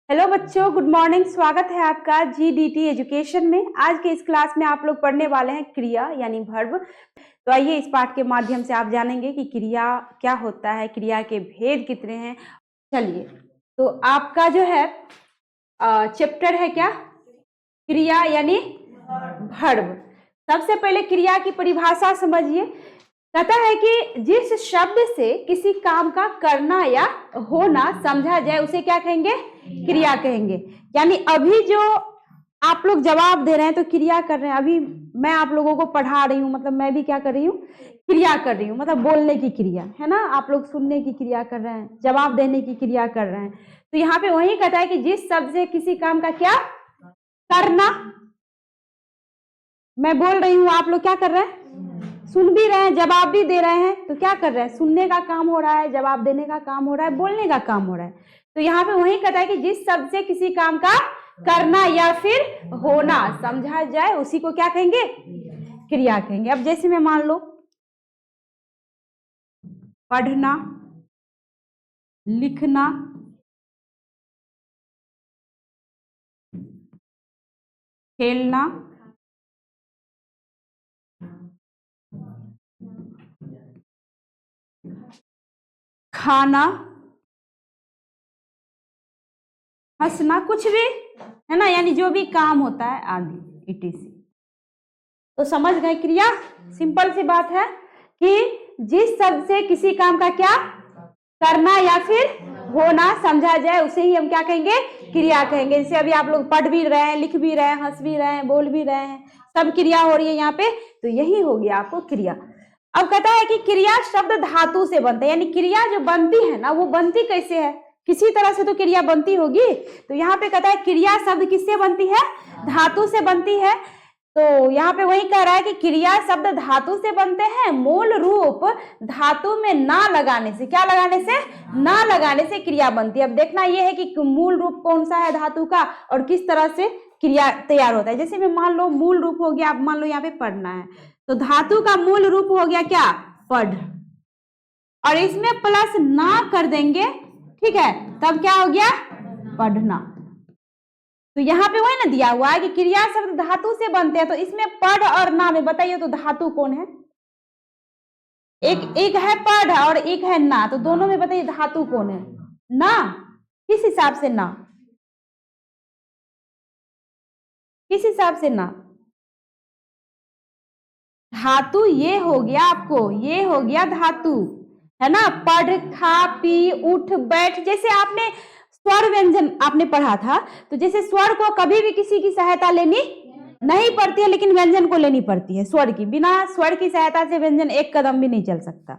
Hello बच्चों, good morning. स्वागत है आपका जीडीटी एजुकेशन में। आज के इस क्लास में आप लोग पढ़ने वाले हैं क्रिया यानी वर्ब। तो आइए इस पाठ के माध्यम से आप जानेंगे कि क्रिया क्या होता है, क्रिया के भेद कितने हैं। चलिए, तो आपका जो है चैप्टर है क्या, क्रिया यानी वर्ब। सबसे पहले क्रिया की परिभाषा समझिए। कहता है कि जिस शब्द से किसी काम का करना या होना समझा जाए उसे क्या कहेंगे, क्रिया कहेंगे। यानी अभी जो आप लोग जवाब दे रहे हैं तो क्रिया कर रहे हैं। अभी मैं आप लोगों को पढ़ा रही हूँ, मतलब मैं भी क्या कर रही हूँ, क्रिया कर रही हूँ। मतलब बोलने की क्रिया है ना, आप लोग सुनने की क्रिया कर रहे हैं, जवाब देने की क्रिया कर रहे हैं। तो यहाँ पे वही कहता है कि जिस शब्द से किसी काम का क्या करना, मैं बोल रही हूँ, आप लोग क्या कर रहे हैं, सुन भी रहे हैं, जवाब भी दे रहे हैं। तो क्या कर रहे हैं, सुनने का काम हो रहा है, जवाब देने का काम हो रहा है, बोलने का काम हो रहा है। तो यहाँ पे वही कहता है कि जिस शब्द से किसी काम का करना या फिर होना समझा जाए उसी को क्या कहेंगे, क्रिया कहेंगे। अब जैसे मैं मान लो पढ़ना, लिखना, खेलना, खाना, हंसना, कुछ भी है ना, यानी जो भी काम होता है आदि इटीसी। तो समझ गए क्रिया। सिंपल सी बात है कि जिस शब्द से किसी काम का क्या करना या फिर होना समझा जाए उसे ही हम क्या कहेंगे, क्रिया कहेंगे। जैसे अभी आप लोग पढ़ भी रहे हैं, लिख भी रहे हैं, हंस भी रहे हैं, बोल भी रहे हैं, सब क्रिया हो रही है यहाँ पे। तो यही हो गया आपको क्रिया। अब कहता है कि क्रिया शब्द धातु से बनता है। यानी क्रिया जो बनती है ना, वो बनती कैसे है, किसी तरह से तो क्रिया बनती होगी। तो यहाँ पे कहता है क्रिया शब्द किससे बनती है, धातु से बनती है। तो यहाँ पे वही कह रहा है कि क्रिया शब्द धातु से बनते हैं। मूल रूप धातु में ना लगाने से, क्या लगाने से, ना लगाने से क्रिया बनती है। अब देखना यह है कि मूल रूप कौन सा है धातु का और किस तरह से क्रिया तैयार होता है। जैसे मैं मान लो मूल रूप हो गया, आप मान लो यहाँ पे पढ़ना है, तो धातु का मूल रूप हो गया क्या, पढ़, और इसमें प्लस ना कर देंगे, ठीक है, तब क्या हो गया, पढ़ना। तो यहाँ पे वही ना दिया हुआ है कि क्रिया शब्द धातु से बनते हैं। तो इसमें पढ़ और ना में बताइए तो धातु कौन है, एक है पढ़ और एक है ना, तो दोनों में बताइए धातु कौन है, ना। किस हिसाब से ना, किस हिसाब से ना, धातु ये हो गया आपको, ये हो गया धातु, है ना। पढ़, खा, पी, उठ, बैठ, जैसे आपने स्वर व्यंजन आपने पढ़ा था, तो जैसे स्वर को कभी भी किसी की सहायता लेनी नहीं पड़ती है, लेकिन व्यंजन को लेनी पड़ती है स्वर की। बिना स्वर की सहायता से व्यंजन एक कदम भी नहीं चल सकता।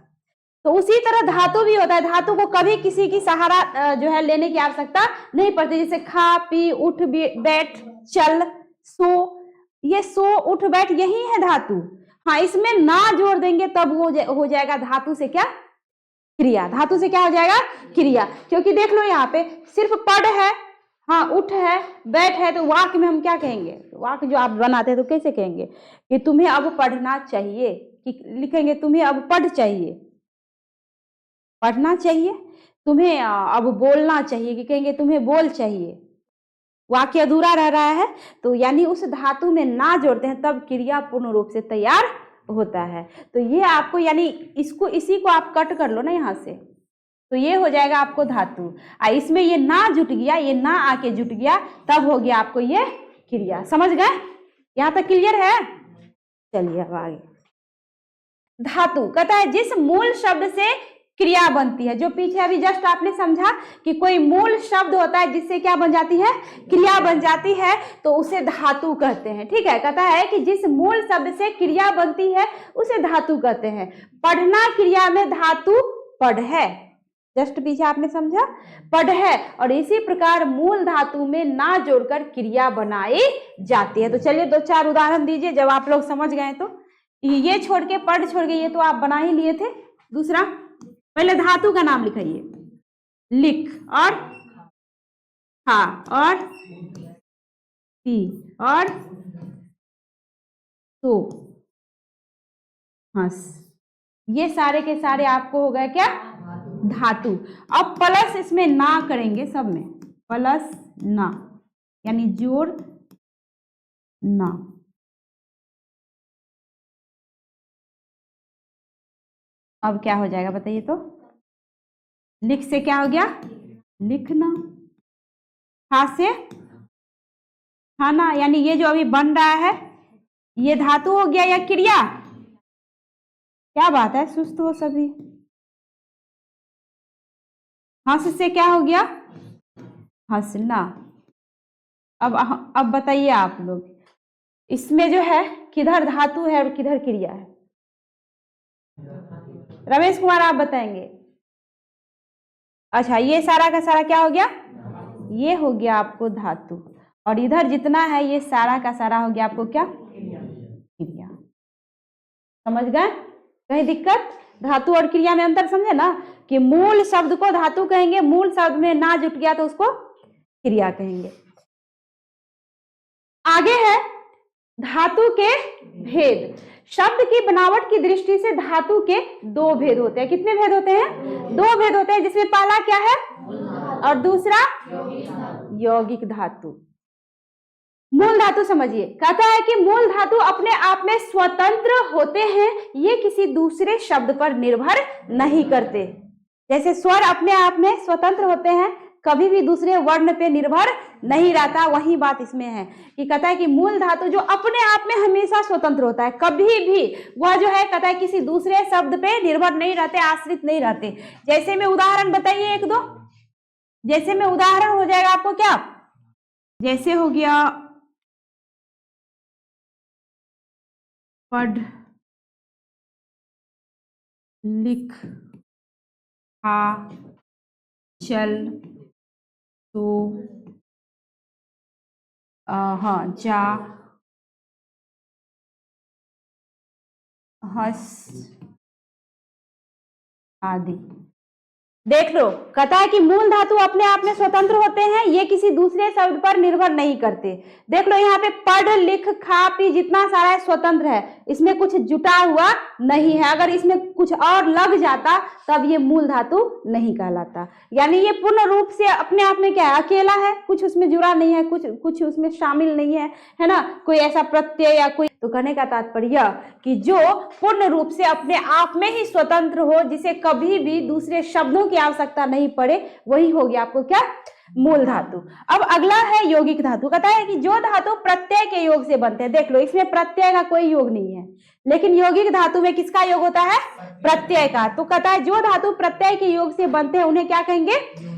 तो उसी तरह धातु भी होता है, धातु को कभी किसी की सहारा जो है लेने की आवश्यकता नहीं पड़ती। जैसे खा, पी, उठ, बैठ, चल, सो, ये सो, उठ, बैठ यही है धातु। हाँ, इसमें ना जोड़ देंगे तब वो हो जाएगा धातु से क्या, क्रिया। धातु से क्या हो जाएगा, क्रिया। क्योंकि देख लो यहाँ पे सिर्फ पढ़ है, हाँ, उठ है, बैठ है, तो वाक्य में हम क्या कहेंगे, वाक्य जो आप बनाते हैं तो कैसे कहेंगे कि तुम्हें अब पढ़ना चाहिए, कि लिखेंगे तुम्हें अब पढ़ चाहिए, पढ़ना चाहिए। तुम्हें अब बोलना चाहिए, कि कहेंगे तुम्हें बोल चाहिए। वाक्य अधूरा रह रहा है, तो यानी उस धातु में ना जोड़ते हैं तब क्रिया पूर्ण रूप से तैयार होता है। तो ये आपको, यानी इसको, इसी को आप कट कर लो ना यहाँ से, तो ये हो जाएगा आपको धातु। इसमें ये ना जुट गया, ये ना आके जुट गया, तब हो गया आपको ये क्रिया। समझ गए, यहाँ तक क्लियर है। चलिए अब आगे। धातु कहता है जिस मूल शब्द से क्रिया बनती है, जो पीछे अभी जस्ट आपने समझा कि कोई मूल शब्द होता है जिससे क्या बन जाती है, क्रिया बन जाती है, तो उसे धातु कहते हैं। ठीक है, कहता है कि जिस मूल शब्द से क्रिया बनती है उसे धातु कहते हैं। पढ़ना क्रिया में धातु पढ़ है, जस्ट पीछे आपने समझा, पढ़ है। और इसी प्रकार मूल धातु में ना जोड़कर क्रिया बनाई जाती है। तो चलिए दो चार उदाहरण दीजिए जब आप लोग समझ गए। तो ये छोड़ के, पढ़ छोड़ के, ये तो आप बना ही लिए थे। दूसरा, पहले धातु का नाम लिखाइए, लिख और खा और पी और सो, हंस, ये सारे के सारे आपको हो गए क्या, धातु। अब प्लस इसमें ना करेंगे सब में, प्लस ना, यानी जोड़ ना। अब क्या हो जाएगा बताइए तो? लिख से क्या हो गया? लिखना। खा से खाना, यानी ये जो अभी बन रहा है ये धातु हो गया या क्रिया? क्या बात है, सुस्त हो सभी। हंस से क्या हो गया? हंसना। अब बताइए आप लोग, इसमें जो है किधर धातु है और किधर क्रिया है? रमेश कुमार आप बताएंगे। अच्छा, ये सारा का सारा क्या हो गया? ये हो गया आपको धातु, और इधर जितना है ये सारा का सारा हो गया आपको क्या? क्रिया। समझ गए? कहीं दिक्कत? धातु और क्रिया में अंतर समझे ना, कि मूल शब्द को धातु कहेंगे, मूल शब्द में ना जुट गया तो उसको क्रिया कहेंगे। आगे है धातु के भेद। शब्द की बनावट की दृष्टि से धातु के दो भेद होते हैं। कितने भेद होते हैं? दो भेद होते हैं, जिसमें पहला क्या है और दूसरा यौगिक धातु। मूल धातु समझिए, कहता है कि मूल धातु अपने आप में स्वतंत्र होते हैं, ये किसी दूसरे शब्द पर निर्भर नहीं करते। जैसे स्वर अपने आप में स्वतंत्र होते हैं, कभी भी दूसरे वर्ण पे निर्भर नहीं रहता, वही बात इसमें है कि कहता है कि मूल धातु जो अपने आप में हमेशा स्वतंत्र होता है, कभी भी वह जो है कहता है किसी दूसरे शब्द पे निर्भर नहीं रहते, आश्रित नहीं रहते। जैसे में उदाहरण बताइए एक दो। जैसे में उदाहरण हो जाएगा आपको क्या? जैसे हो गया पढ़, लिख, खा, चल, तो, हाँ, जा, हंस आदि। देख लो, कहता है कि मूल धातु अपने आप में स्वतंत्र होते हैं, ये किसी दूसरे शब्द पर निर्भर नहीं करते। देख लो यहाँ पे पढ़, लिख, खा, पी जितना सारा है स्वतंत्र है, इसमें कुछ जुटा हुआ नहीं है। अगर इसमें कुछ और लग जाता तब ये मूल धातु नहीं कहलाता। यानी ये पूर्ण रूप से अपने आप में क्या है? अकेला है, कुछ उसमें जुड़ा नहीं है, कुछ उसमें शामिल नहीं है ना, कोई ऐसा प्रत्यय या कोई। तो कहने का तात्पर्य कि जो पूर्ण रूप से अपने आप में ही स्वतंत्र हो, जिसे कभी भी दूसरे शब्दों की आवश्यकता नहीं पड़े, वही हो गया आपको क्या? मूल धातु। अब अगला है यौगिक धातु। कहता है कि जो धातु प्रत्यय के योग से बनते हैं। देख लो, इसमें प्रत्यय का कोई योग नहीं है, लेकिन यौगिक धातु में किसका योग होता है? प्रत्यय का। तो कहता है जो धातु प्रत्यय के योग से बनते हैं उन्हें क्या कहेंगे?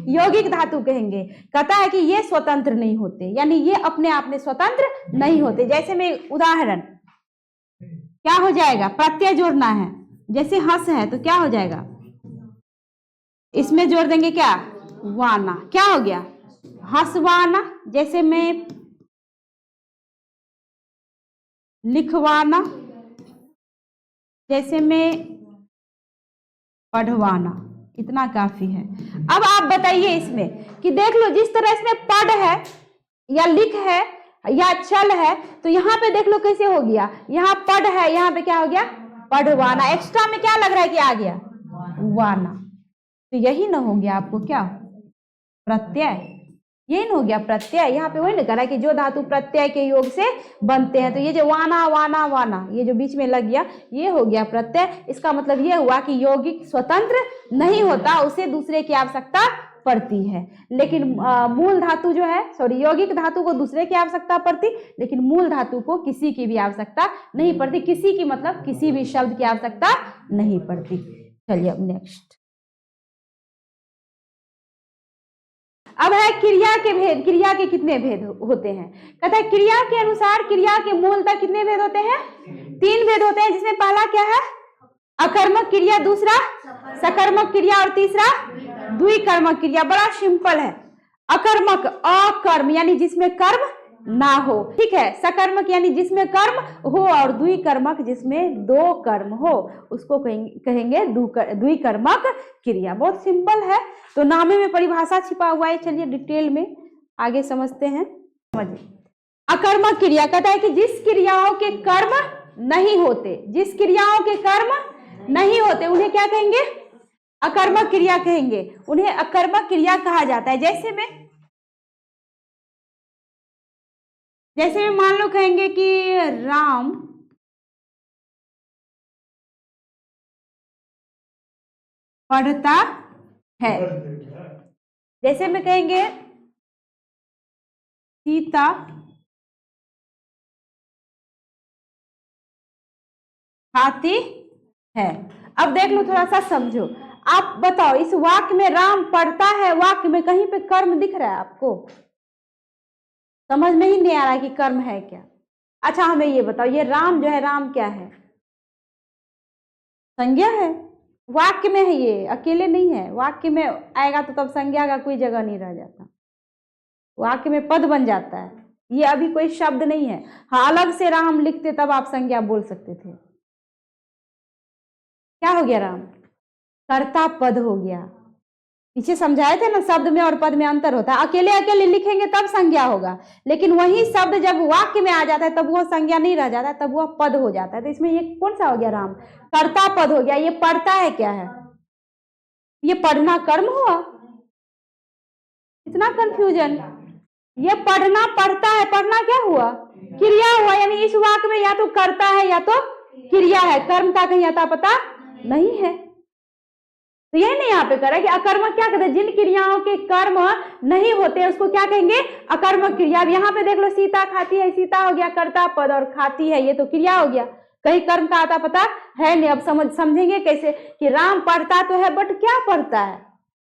यौगिक धातु कहेंगे। कहता है कि ये स्वतंत्र नहीं होते, यानी ये अपने आप में स्वतंत्र नहीं होते। जैसे में उदाहरण क्या हो जाएगा? प्रत्यय जोड़ना है, जैसे हंस है तो क्या हो जाएगा? इसमें जोड़ देंगे क्या? वाना। क्या हो गया? हंसवाना। जैसे में लिखवाना, जैसे में पढ़वाना। इतना काफी है। अब आप बताइए इसमें कि देख लो, जिस तरह इसमें पढ़ है या लिख है या चल है, तो यहाँ पे देख लो कैसे हो गया? यहाँ पढ़ है, यहाँ पे क्या हो गया? पढ़वाना। एक्स्ट्रा में क्या लग रहा है कि आ गया? वाना। तो यही ना हो गया आपको क्या? प्रत्यय। यही ना हो गया प्रत्यय। यहाँ पे वही ना कह रहा है कि जो धातु प्रत्यय के योग से बनते हैं, तो ये जो वाना वाना वाना ये जो बीच में लग गया, ये हो गया प्रत्यय। इसका मतलब ये हुआ कि यौगिक स्वतंत्र नहीं होता, उसे दूसरे की आवश्यकता पड़ती है। लेकिन मूल धातु जो है, सॉरी, यौगिक धातु को दूसरे की आवश्यकता पड़ती, लेकिन मूल धातु को किसी की भी आवश्यकता नहीं पड़ती। किसी की मतलब किसी भी शब्द की आवश्यकता नहीं पड़ती। चलिए अब नेक्स्ट। अब है क्रिया के भेद। क्रिया के कितने भेद होते हैं? कहता है क्रिया के अनुसार क्रिया के मूलतः कितने भेद होते हैं? 3 भेद होते हैं, जिसमें पहला क्या है? अकर्मक क्रिया, दूसरा सकर्मक क्रिया और तीसरा द्विकर्मक क्रिया। बड़ा सिंपल है। अकर्मक, अकर्म यानी जिसमें कर्म ना हो, ठीक है। सकर्मक यानी जिसमें कर्म हो, और द्विकर्मक जिसमें 2 कर्म हो, उसको कहेंगे द्विकर्मक क्रिया। बहुत सिंपल है, तो नामे में परिभाषा छिपा हुआ है। चलिए डिटेल में आगे समझते हैं। समझिए, अकर्मक क्रिया कहता है कि जिस क्रियाओं के कर्म नहीं होते, जिस क्रियाओं के कर्म नहीं होते उन्हें क्या कहेंगे? अकर्मक क्रिया कहेंगे। उन्हें अकर्मक क्रिया कहा जाता है। जैसे में जैसे में मान लो कहेंगे कि राम पढ़ता है, जैसे में कहेंगे सीता खाती है। अब देख लो, थोड़ा सा समझो। आप बताओ, इस वाक्य में राम पढ़ता है, वाक्य में कहीं पे कर्म दिख रहा है आपको? समझ में ही नहीं आ रहा है कि कर्म है क्या। अच्छा हमें ये बताओ, ये राम जो है, राम क्या है? संज्ञा है। वाक्य में है, ये अकेले नहीं है। वाक्य में आएगा तो तब संज्ञा का कोई जगह नहीं रह जाता, वाक्य में पद बन जाता है। ये अभी कोई शब्द नहीं है। हाँ, अलग से राम लिखते तब आप संज्ञा बोल सकते थे। क्या हो गया? राम कर्ता पद हो गया। पीछे समझाए थे ना, शब्द में और पद में अंतर होता है। अकेले अकेले लिखेंगे तब संज्ञा होगा, लेकिन वही शब्द जब वाक्य में आ जाता है तब वह संज्ञा नहीं रह जाता है, तब वह पद हो जाता है। तो इसमें ये कौन सा हो गया? राम कर्ता पद हो गया। ये पढ़ता है क्या है? ये पढ़ना कर्म हुआ? इतना कंफ्यूजन। ये पढ़ना पढ़ता है, पढ़ना क्या हुआ? क्रिया हुआ। यानी इस वाक्य में या तो करता है या तो क्रिया है, कर्म का कहीं अता पता नहीं है। तो यही नहीं यहाँ पे करा कि अकर्मक क्या कहते हैं? जिन क्रियाओं के कर्म नहीं होते उसको क्या कहेंगे? अकर्मक क्रिया। अब यहाँ पे देख लो, सीता खाती है, सीता हो गया कर्ता पद, और खाती है ये तो क्रिया हो गया, कहीं कर्म का आता पता है नहीं। अब समझेंगे कैसे कि राम पढ़ता तो है बट क्या पढ़ता है?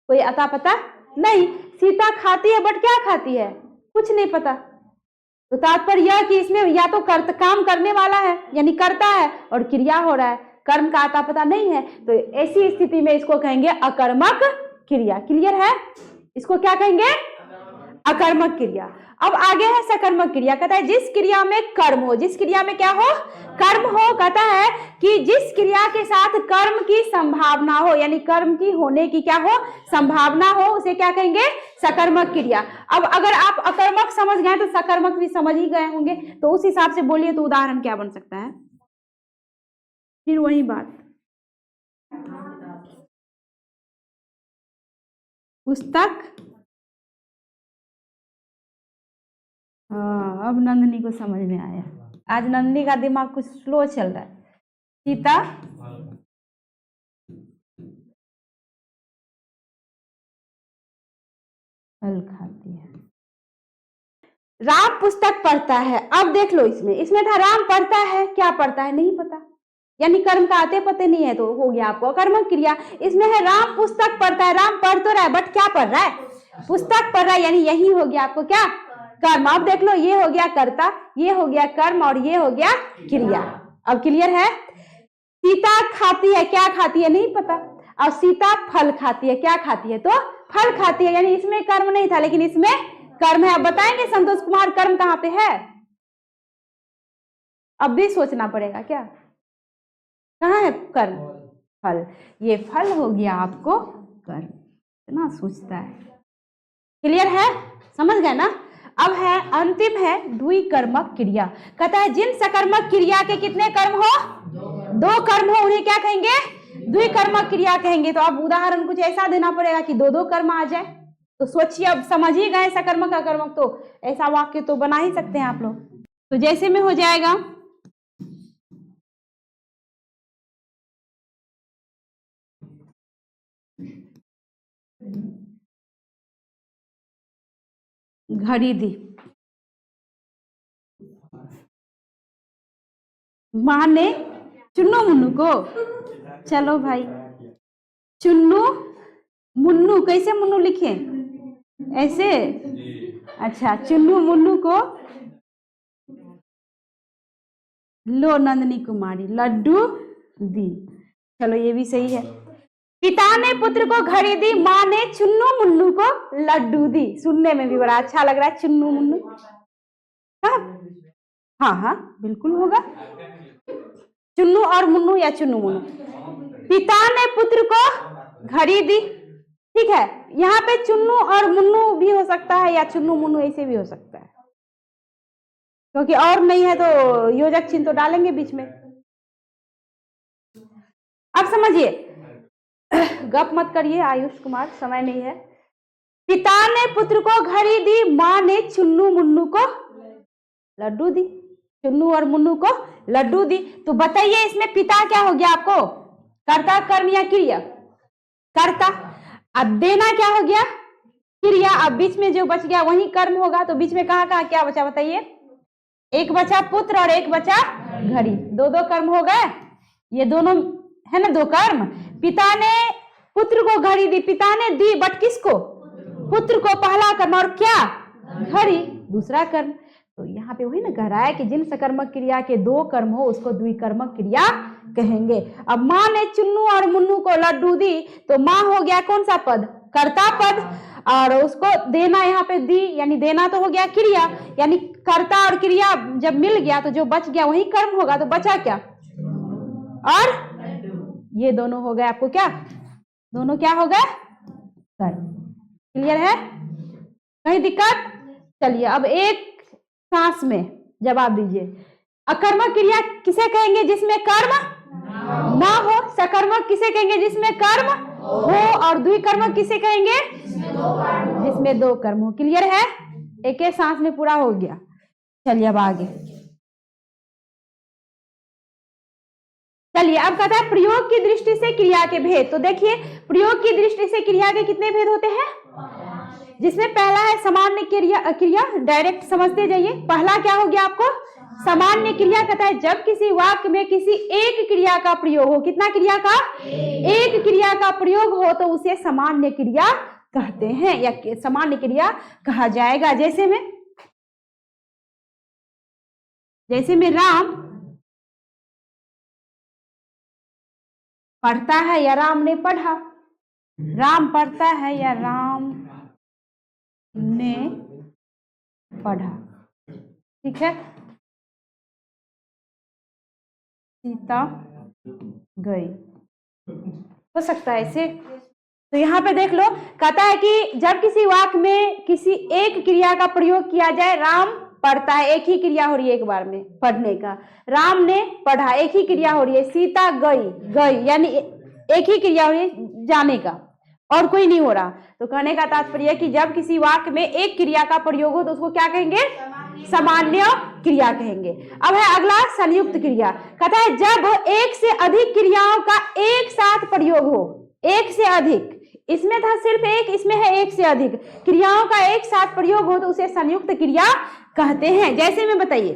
कोई अता पता नहीं। सीता खाती है बट क्या खाती है? कुछ नहीं पता। तो तात्पर्य यह कि इसमें या तो काम करने वाला है यानी करता है, और क्रिया हो रहा है, कर्म का आता पता नहीं है। तो ऐसी स्थिति में इसको कहेंगे अकर्मक क्रिया। क्लियर है? इसको क्या कहेंगे? अकर्मक क्रिया। अब आगे है सकर्मक क्रिया। कहता है जिस क्रिया में कर्म हो, जिस क्रिया में क्या हो? कर्म हो। कहता है कि जिस क्रिया के साथ कर्म की संभावना हो, यानी कर्म की होने की क्या हो? संभावना हो, उसे क्या कहेंगे? सकर्मक क्रिया। अब अगर आप अकर्मक समझ गए तो सकर्मक भी समझ ही गए होंगे, तो उस हिसाब से बोलिए तो उदाहरण क्या बन सकता है? फिर वही बात, पुस्तक। हाँ, अब नंदनी को समझ में आया। आज नंदनी का दिमाग कुछ स्लो चल रहा है। सीता फल खाती है। राम पुस्तक पढ़ता है। अब देख लो, इसमें था राम पढ़ता है, क्या पढ़ता है नहीं पता, यानी कर्म का आते पते नहीं है, तो हो गया आपको अकर्मक क्रिया। इसमें है राम पुस्तक पढ़ता है, राम पढ़ तो रहा है बट क्या पढ़ रहा है? पुस्तक पढ़ रहा है, यानी यही हो गया आपको क्या? कर्म। अब देख लो, ये हो गया कर्ता, ये हो गया कर्म, और ये हो गया क्रिया। अब क्लियर है? सीता खाती है, क्या खाती है नहीं पता। और सीता फल खाती है, क्या खाती है? तो फल खाती है, यानी इसमें कर्म नहीं था लेकिन इसमें कर्म है। अब बताएंगे संतोष कुमार कर्म कहां पे है? अब भी सोचना पड़ेगा। क्या कहां है कर्म? फल। ये फल हो गया आपको कर्म। इतना सोचता है। क्लियर है? समझ गए ना? अब है अंतिम है द्विकर्मक क्रिया। कहता है जिन सकर्मक क्रिया के कितने कर्म हो? दो कर्म हो, उन्हें क्या कहेंगे? द्विकर्मक क्रिया कहेंगे। तो अब उदाहरण कुछ ऐसा देना पड़ेगा कि दो दो कर्म आ जाए। तो सोचिए, अब समझ ही गए सकर्मक अकर्मक, तो ऐसा वाक्य तो बना ही सकते हैं आप लोग। तो जैसे में हो जाएगा घड़ी दी, माँ ने चुन्नू मुन्नू को। चलो भाई, चुन्नू मुन्नू, कैसे मुन्नू लिखे? ऐसे? अच्छा, चुन्नू मुन्नू को लो नंदनी कुमारी लड्डू दी। चलो ये भी सही है। पिता ने पुत्र को घड़ी दी, माँ ने चुन्नू मुन्नू को लड्डू दी। सुनने में भी बड़ा अच्छा लग रहा है, चुन्नू मुन्नू। हाँ हाँ बिल्कुल होगा, चुन्नू और मुन्नू या चुन्नू मुन्नू। पिता ने पुत्र को घड़ी दी, ठीक है। यहाँ पे चुन्नू और मुन्नू भी हो सकता है, या चुन्नू मुन्नू ऐसे भी हो सकता है, क्योंकि और नहीं है तो योजक चिन्ह तो डालेंगे बीच में। अब समझिए, गप मत करिए आयुष कुमार, समय नहीं है। पिता ने पुत्र को घड़ी दी, माँ ने चुन्नू मुन्नू को लड्डू दी, चुन्नू और मुन्नू को लड्डू दी। तो बताइए इसमें पिता क्या हो गया आपको, कर्ता, कर्म या क्रिया? कर्ता। अब देना क्या हो गया, क्रिया। अब बीच में जो बच गया वही कर्म होगा, तो बीच में कहाँ कहाँ क्या बचा बताइए? एक बचा पुत्र और एक बचा घड़ी, दो दो कर्म हो गए, ये दोनों है ना दो कर्म। पिता ने पुत्र को घड़ी दी, पिता ने दी बट किसको, पुत्र को, पहला कर्म, और क्या, घड़ी दूसरा कर्म। तो यहाँ पे वही ना कह रहा है कि जिन सकर्मक क्रिया के दो कर्म हो उसको द्विकर्मक क्रिया कहेंगे। अब माँ ने चुन्नू और मुन्नू को लड्डू दी, तो माँ हो गया कौन सा पद, कर्ता पद, और उसको देना यहाँ पे दी, यानी देना तो हो गया क्रिया, यानी कर्ता और क्रिया जब मिल गया तो जो बच गया वही कर्म होगा, तो बचा क्या, और ये दोनों हो गए आपको क्या, दोनों क्या हो गए, कर्म। क्लियर है, कहीं दिक्कत? चलिए अब एक सांस में जवाब दीजिए। अकर्मक क्रिया किसे कहेंगे जिसमें कर्म ना हो, सकर्मक किसे कहेंगे जिसमें कर्म हो, और द्विकर्मक किसे कहेंगे जिसमें दो कर्म हो। क्लियर है, एक एक सांस में पूरा हो गया। चलिए अब आगे चलिए, अब कहता है प्रयोग की दृष्टि से क्रिया के भेद। तो देखिए प्रयोग की दृष्टि से क्रिया के कितने भेद होते हैं, जिसमें पहला है सामान्य क्रिया, डायरेक्ट समझते जाइए। पहला क्या हो गया आपको, सामान्य क्रिया। कहता है जब किसी वाक्य में किसी एक क्रिया का प्रयोग हो, कितना क्रिया का, एक क्रिया का प्रयोग हो, तो उसे सामान्य क्रिया कहते हैं या सामान्य क्रिया कहा जाएगा। जैसे में राम पढ़ता है या राम ने पढ़ा, राम पढ़ता है या राम ने पढ़ा, ठीक है। सीता गई, हो सकता है ऐसे। तो यहाँ पे देख लो, कहता है कि जब किसी वाक्य में किसी एक क्रिया का प्रयोग किया जाए, राम पढ़ता है, एक ही क्रिया हो रही है एक बार में पढ़ने का, राम ने पढ़ा, एक ही क्रिया हो रही है, सीता गई यानी एक ही क्रिया हो रही है जाने का, और कोई नहीं हो रहा। तो कहने का तात्पर्य कि जब किसी वाक्य में एक क्रिया का प्रयोग हो तो उसको क्या कहेंगे, सामान्य क्रिया कहेंगे। अब है अगला संयुक्त क्रिया। कहता है जब एक से अधिक क्रियाओं का एक साथ प्रयोग हो, एक से अधिक, इसमें था सिर्फ एक, इसमें है एक से अधिक क्रियाओं का एक साथ प्रयोग हो तो उसे संयुक्त क्रिया कहते हैं। जैसे में बताइए,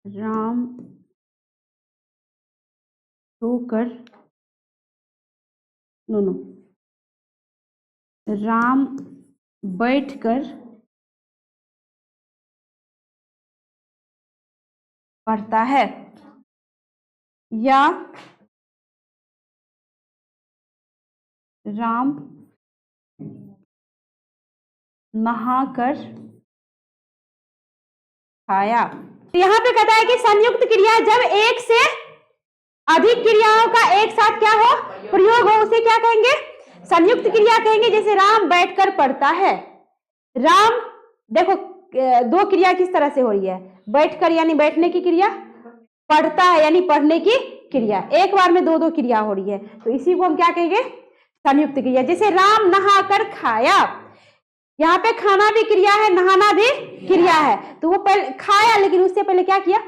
राम सोकर, नो, राम बैठकर पढ़ता है, या राम नहाकर खाया। तो यहां पे कहता है कि संयुक्त क्रिया जब एक से अधिक क्रियाओं का एक साथ क्या हो, प्रयोग हो, उसे क्या कहेंगे, संयुक्त क्रिया कहेंगे। जैसे राम बैठकर पढ़ता है, राम देखो दो क्रिया किस तरह से हो रही है, बैठकर यानी बैठने की क्रिया, पढ़ता है यानी पढ़ने की क्रिया, एक बार में दो दो क्रिया हो रही है, तो इसी को हम क्या कहेंगे, संयुक्त क्रिया। जैसे राम नहाकर खाया, यहाँ पे खाना भी क्रिया है, नहाना भी क्रिया है, तो वो पहले खाया लेकिन उससे पहले क्या किया,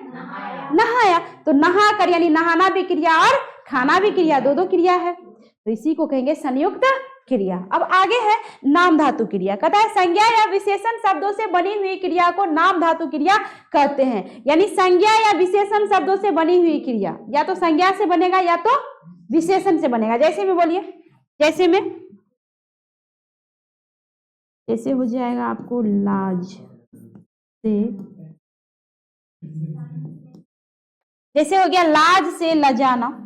नहाया, तो नहाकर यानी नहाना भी क्रिया और खाना भी क्रिया, दो दो क्रिया है, तो इसी को कहेंगे संयुक्त क्रिया। अब आगे है नाम धातु क्रिया। कहता है संज्ञा या विशेषण शब्दों से बनी हुई क्रिया को नाम धातु क्रिया कहते हैं। यानी संज्ञा या विशेषण शब्दों से बनी हुई क्रिया या तो संज्ञा से बनेगा या तो विशेषण से बनेगा। जैसे में बोलिए, जैसे हो जाएगा आपको लाज से, जैसे हो गया लाज से लजाना,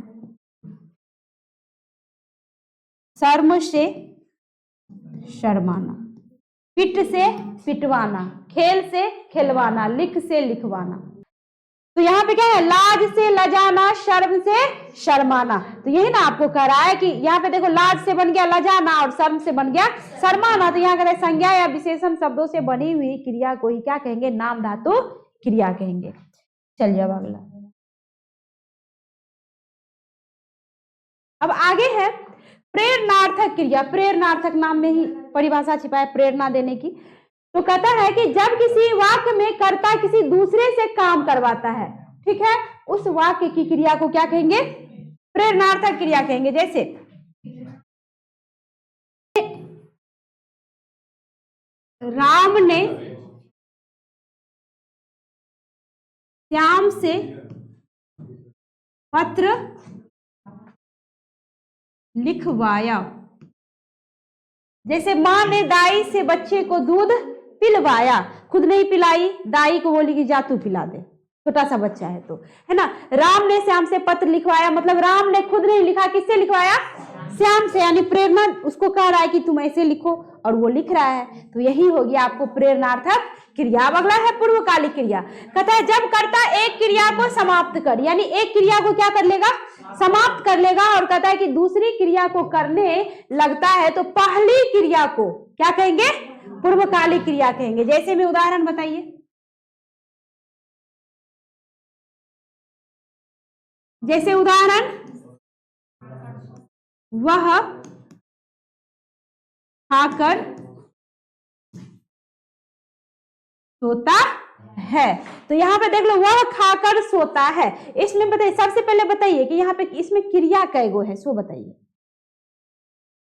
शर्म से शर्माना, पिट से पिटवाना, खेल से खिलवाना, लिख से लिखवाना। तो यहाँ पे क्या है, लाज से लजाना, शर्म से शर्माना। तो यही ना आपको कह रहा है कि यहाँ पे देखो लाज से बन गया लजाना और शर्म से बन गया शर्माना। तो यहाँ कहते हैं संज्ञा या विशेषण शब्दों से बनी हुई क्रिया को ही क्या कहेंगे, नाम धातु क्रिया कहेंगे। चलिए अब अगला, अब आगे है प्रेरणार्थक क्रिया। प्रेरणार्थक नाम में ही परिभाषा छिपा है, प्रेरणा देने की। तो कहता है कि जब किसी वाक्य में कर्ता किसी दूसरे से काम करवाता है, ठीक है, उस वाक्य की क्रिया को क्या कहेंगे? प्रेरणार्थक क्रिया कहेंगे। जैसे राम ने श्याम से पत्र लिखवाया। जैसे माँ ने दाई से बच्चे को दूध पिलवाया, खुद नहीं पिलाई, दाई को बोली कि जा तू पिला दे, छोटा सा बच्चा है तो, है ना। राम ने श्याम से पत्र लिखवाया, मतलब राम ने खुद नहीं लिखा, किससे लिखवाया? श्याम से, यानी प्रेरणा उसको कह रहा है कि तुम ऐसे लिखो और वो लिख रहा है। तो यही हो गया आपको प्रेरणार्थक क्रिया। अब अगला है पूर्वकालिक क्रिया। कहता है जब कर्ता एक क्रिया को समाप्त कर, यानी एक क्रिया को क्या कर लेगा? समाप्त कर लेगा, और कहता है कि दूसरी क्रिया को करने लगता है, तो पहली क्रिया को क्या कहेंगे? पूर्वकालिक क्रिया कहेंगे। जैसे में उदाहरण बताइए। जैसे उदाहरण, वह खाकर सोता है। तो यहाँ पे देख लो, वह खाकर सोता है। इसमें बताइए, सबसे पहले बताइए कि यहाँ पे इसमें क्रिया कै गो है, सो बताइए।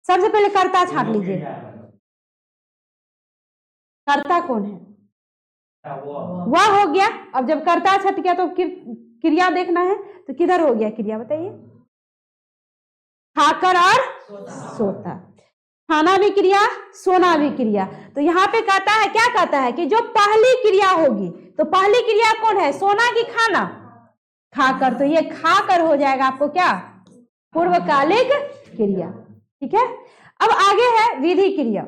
सबसे पहले कर्ता छांट लीजिए, कर्ता कौन है? वह हो गया। अब जब कर्ता छट गया तो क्रिया देखना है, तो किधर हो गया क्रिया बताइए? खाकर और सोता। खाना भी क्रिया, सोना भी क्रिया। तो यहाँ पे कहता है, क्या कहता है कि जो पहली क्रिया होगी, तो पहली क्रिया कौन है? सोना की खाना? खाकर। तो ये खाकर हो जाएगा आपको क्या? पूर्वकालिक क्रिया। ठीक है। अब आगे है विधि क्रिया।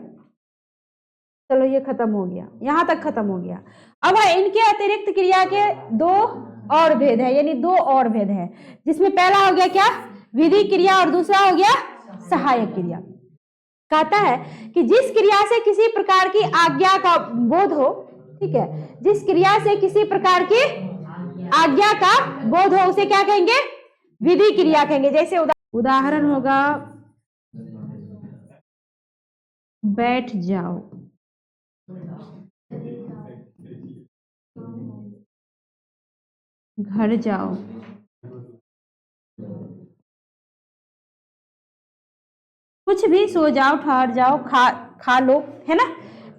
चलो ये खत्म हो गया, यहां तक खत्म हो गया। अब है इनके अतिरिक्त क्रिया के दो और भेद है, यानी दो और भेद है, जिसमें पहला हो गया क्या? विधि क्रिया, और दूसरा हो गया सहायक क्रिया। कहता है कि जिस क्रिया से किसी प्रकार की आज्ञा का बोध हो, ठीक है, जिस क्रिया से किसी प्रकार की आज्ञा का बोध हो, उसे क्या कहेंगे? विधि क्रिया कहेंगे। जैसे उदाहरण होगा, बैठ जाओ, घर जाओ, कुछ भी, सो जाओ, ठहर जाओ, खा लो, है ना।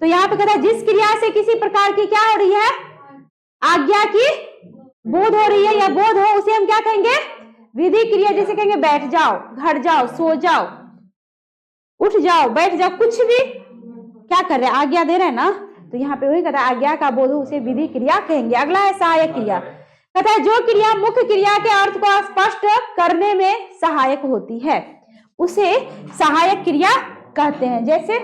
तो यहाँ पे कहता है जिस क्रिया से किसी प्रकार की क्या हो रही है? आज्ञा की बोध हो रही है या बोध हो, उसे हम क्या कहेंगे? विधि क्रिया। जैसे कहेंगे बैठ जाओ, घर जाओ, सो जाओ, उठ जाओ, बैठ जाओ, कुछ भी क्या कर रहे हैं? आज्ञा दे रहे हैं ना। तो यहाँ पे वही कहता है आज्ञा का बोध हो, उसे विधि क्रिया कहेंगे। अगला है सहायक क्रिया। कहता है जो क्रिया मुख्य क्रिया के अर्थ को स्पष्ट करने में सहायक होती है, उसे सहायक क्रिया कहते हैं। जैसे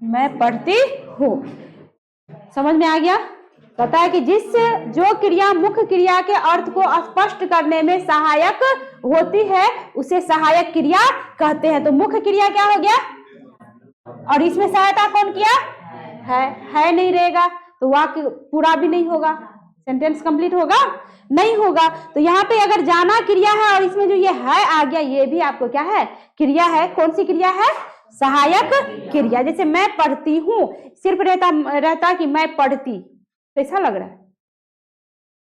मैं पढ़ती हूँ, समझ में आ गया? पता है कि जो क्रिया मुख्य क्रिया के अर्थ को स्पष्ट करने में सहायक होती है, उसे सहायक क्रिया कहते हैं। तो मुख्य क्रिया क्या हो गया? और इसमें सहायता कौन किया? है नहीं रहेगा, तो वाक्य पूरा भी नहीं होगा, सेंटेंस कंप्लीट होगा नहीं होगा। तो यहाँ पे अगर जाना क्रिया है और इसमें जो ये है आ गया, ये भी आपको क्या है? क्रिया है। कौन सी क्रिया है? सहायक क्रिया। जैसे मैं पढ़ती हूँ, सिर्फ रहता कि मैं पढ़ती, कैसा लग रहा है?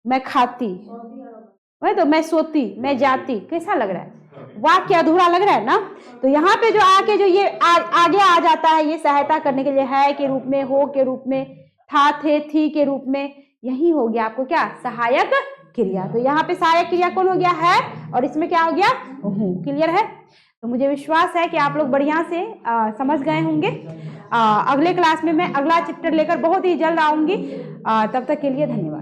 मैं खाती, वही तो, मैं सोती, मैं जाती, कैसा लग रहा है? वाक्य अधूरा लग रहा है ना। तो यहाँ पे जो आके जो ये आगे आ जाता है, ये सहायता करने के लिए है के रूप में, हो के रूप में, था, थे, थी के रूप में, यही हो गया आपको क्या? सहायक क्रिया। तो यहाँ पे सहायक क्रिया कौन हो गया? है, और इसमें क्या हो गया? हूँ। क्लियर है? तो मुझे विश्वास है कि आप लोग बढ़िया से समझ गए होंगे। अगले क्लास में मैं अगला चैप्टर लेकर बहुत ही जल्द आऊंगी। तब तक के लिए धन्यवाद।